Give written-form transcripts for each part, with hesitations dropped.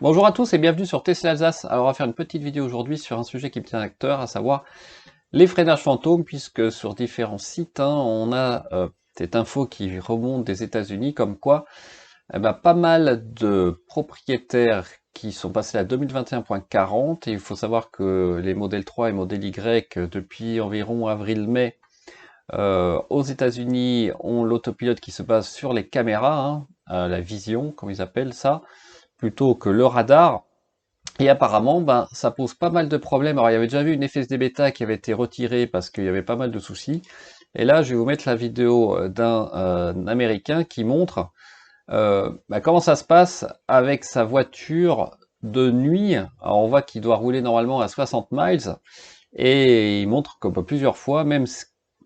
Bonjour à tous et bienvenue sur Tesla Alsace. Alors on va faire une petite vidéo aujourd'hui sur un sujet qui me tient à cœur, à savoir les freinages fantômes, puisque sur différents sites, on a cette info qui remonte des États-Unis, comme quoi pas mal de propriétaires qui sont passés à 2021.40, et il faut savoir que les modèles 3 et modèles Y, depuis environ avril-mai, aux États-Unis, ont l'autopilote qui se base sur les caméras, la vision, comme ils appellent ça, plutôt que le radar. Et apparemment, ça pose pas mal de problèmes. Alors, il y avait déjà vu une FSD bêta qui avait été retirée parce qu'il y avait pas mal de soucis. Et là, je vais vous mettre la vidéo d'un Américain qui montre comment ça se passe avec sa voiture de nuit. Alors, on voit qu'il doit rouler normalement à 60 miles. Et il montre que plusieurs fois, même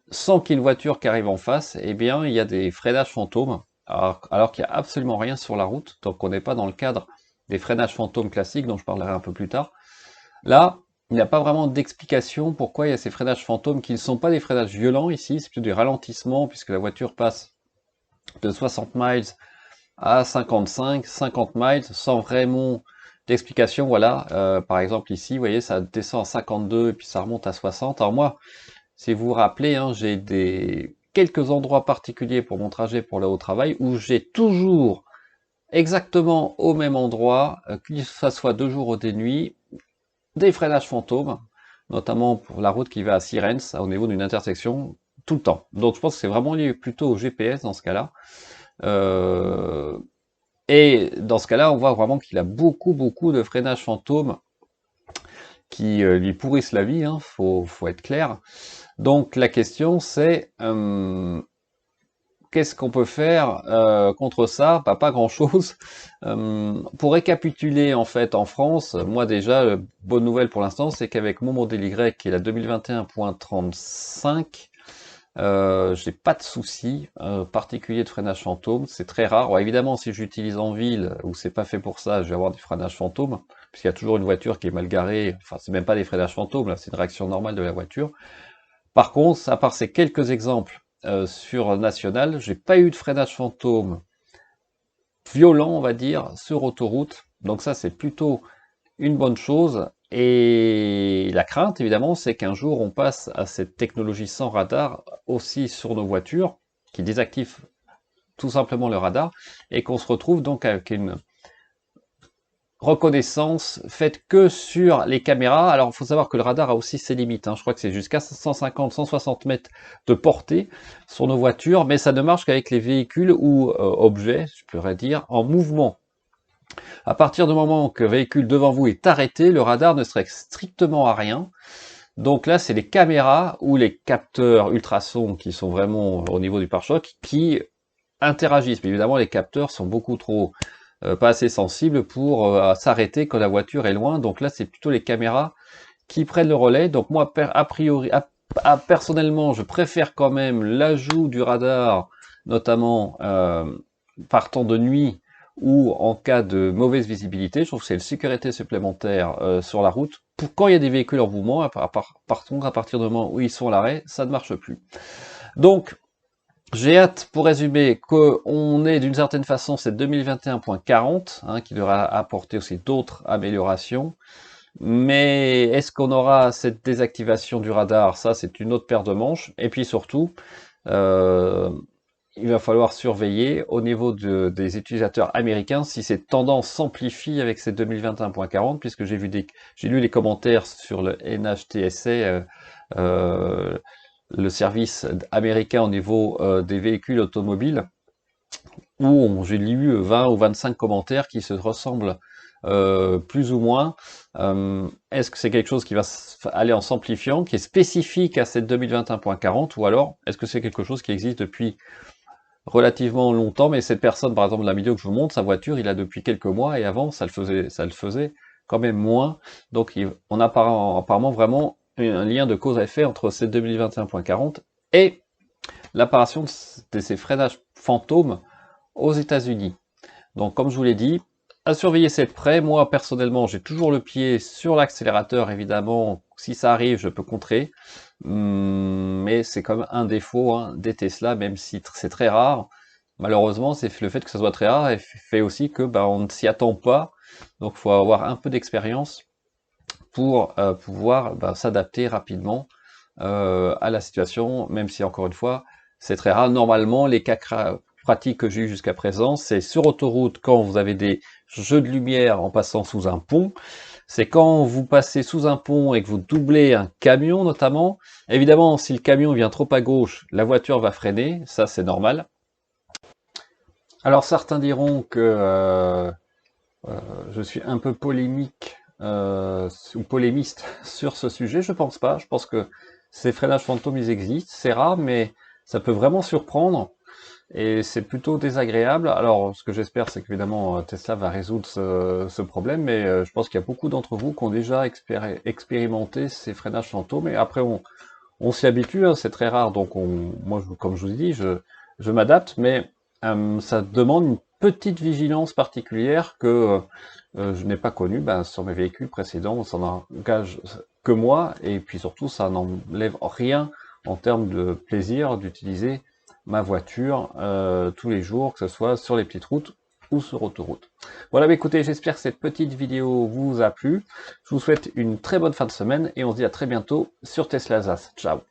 sans qu'il y ait une voiture qui arrive en face, eh bien, il y a des freinages fantômes. Alors qu'il n'y a absolument rien sur la route, donc on n'est pas dans le cadre des freinages fantômes classiques dont je parlerai un peu plus tard. Là, il n'y a pas vraiment d'explication pourquoi il y a ces freinages fantômes qui ne sont pas des freinages violents ici, c'est plutôt des ralentissements puisque la voiture passe de 60 miles à 55, 50 miles sans vraiment d'explication. Voilà, par exemple ici, vous voyez, ça descend à 52 et puis ça remonte à 60. Alors moi, si vous vous rappelez, j'ai quelques endroits particuliers pour mon trajet pour aller au travail où j'ai toujours exactement au même endroit, qu'il soit de jour ou de nuit, des freinages fantômes, notamment pour la route qui va à Sirens, au niveau d'une intersection, tout le temps. Donc je pense que c'est vraiment lié plutôt au GPS dans ce cas-là. Et dans ce cas-là, on voit vraiment qu'il a beaucoup de freinages fantômes qui lui pourrissent la vie, faut être clair. Donc la question c'est qu'est-ce qu'on peut faire contre ça? Pas grand-chose. Pour récapituler, en fait, en France, moi déjà, bonne nouvelle pour l'instant, c'est qu'avec mon modèle Y, qui est la 2021.35, j'ai pas de soucis particuliers de freinage fantôme. C'est très rare. Alors, évidemment, si j'utilise en ville où c'est pas fait pour ça, je vais avoir des freinages fantômes, puisqu'il y a toujours une voiture qui est mal garée. Enfin, c'est même pas des freinages fantômes, là, c'est une réaction normale de la voiture. Par contre, à part ces quelques exemples sur National, j'ai pas eu de freinage fantôme violent, on va dire, sur autoroute. Donc ça, c'est plutôt une bonne chose. Et la crainte, évidemment, c'est qu'un jour, on passe à cette technologie sans radar aussi sur nos voitures, qui désactive tout simplement le radar, et qu'on se retrouve donc avec une reconnaissance faite que sur les caméras. Alors, il faut savoir que le radar a aussi ses limites. Je crois que c'est jusqu'à 150, 160 mètres de portée sur nos voitures, mais ça ne marche qu'avec les véhicules ou objets, je pourrais dire, en mouvement. À partir du moment que le véhicule devant vous est arrêté, le radar ne serait strictement à rien. Donc là, c'est les caméras ou les capteurs ultrasons qui sont vraiment au niveau du pare-choc qui interagissent. Mais évidemment, les capteurs sont beaucoup trop pas assez sensibles pour s'arrêter quand la voiture est loin. Donc là, c'est plutôt les caméras qui prennent le relais. Donc moi, a priori, personnellement, je préfère quand même l'ajout du radar, notamment partant de nuit ou en cas de mauvaise visibilité. Je trouve que c'est une sécurité supplémentaire sur la route. Pour quand il y a des véhicules en mouvement, par contre, à partir du moment où ils sont à l'arrêt, ça ne marche plus. Donc, j'ai hâte, pour résumer, qu'on ait d'une certaine façon cette 2021.40, qui devra apporter aussi d'autres améliorations. Mais est-ce qu'on aura cette désactivation du radar? Ça, c'est une autre paire de manches. Et puis surtout, il va falloir surveiller au niveau des utilisateurs américains si cette tendance s'amplifie avec ces 2021.40, puisque j'ai lu les commentaires sur le NHTSA, le service américain au niveau des véhicules automobiles, où j'ai lu 20 ou 25 commentaires qui se ressemblent plus ou moins. Est-ce que c'est quelque chose qui va aller en s'amplifiant, qui est spécifique à cette 2021.40, ou alors est-ce que c'est quelque chose qui existe depuis relativement longtemps, mais cette personne, par exemple, la vidéo que je vous montre, sa voiture, il a depuis quelques mois, et avant, ça le faisait quand même moins. Donc, on a apparemment vraiment un lien de cause à effet entre cette 2021.40 et l'apparition de ces freinages fantômes aux États-Unis. Donc, comme je vous l'ai dit, à surveiller c'est de près. Moi, personnellement, j'ai toujours le pied sur l'accélérateur, évidemment. Si ça arrive, je peux contrer. Mais c'est comme un défaut des Tesla, même si c'est très rare. Malheureusement, c'est le fait que ça soit très rare et fait aussi que on ne s'y attend pas Donc il faut avoir un peu d'expérience pour pouvoir s'adapter rapidement à la situation, même si encore une fois, c'est très rare. Normalement, les cas pratiques que j'ai eu jusqu'à présent, c'est sur autoroute quand vous avez des jeux de lumière en passant sous un pont. C'est quand vous passez sous un pont et que vous doublez un camion notamment. Évidemment, si le camion vient trop à gauche, la voiture va freiner, ça c'est normal. Alors certains diront que je suis un peu polémique ou polémiste sur ce sujet. Je pense pas. Je pense que ces freinages fantômes, ils existent. C'est rare, mais ça peut vraiment surprendre. Et c'est plutôt désagréable. Alors, ce que j'espère, c'est qu'évidemment, Tesla va résoudre ce problème, mais je pense qu'il y a beaucoup d'entre vous qui ont déjà expérimenté ces freinages fantômes, et après, on s'y habitue, hein, c'est très rare, donc moi, comme je vous ai dit, je m'adapte, mais ça demande une petite vigilance particulière que je n'ai pas connue sur mes véhicules précédents. Ça n'engage que moi, et puis surtout, ça n'enlève rien en termes de plaisir d'utiliser ma voiture tous les jours, que ce soit sur les petites routes ou sur autoroute. Voilà, écoutez, j'espère que cette petite vidéo vous a plu. Je vous souhaite une très bonne fin de semaine et on se dit à très bientôt sur Tesla Zas. Ciao.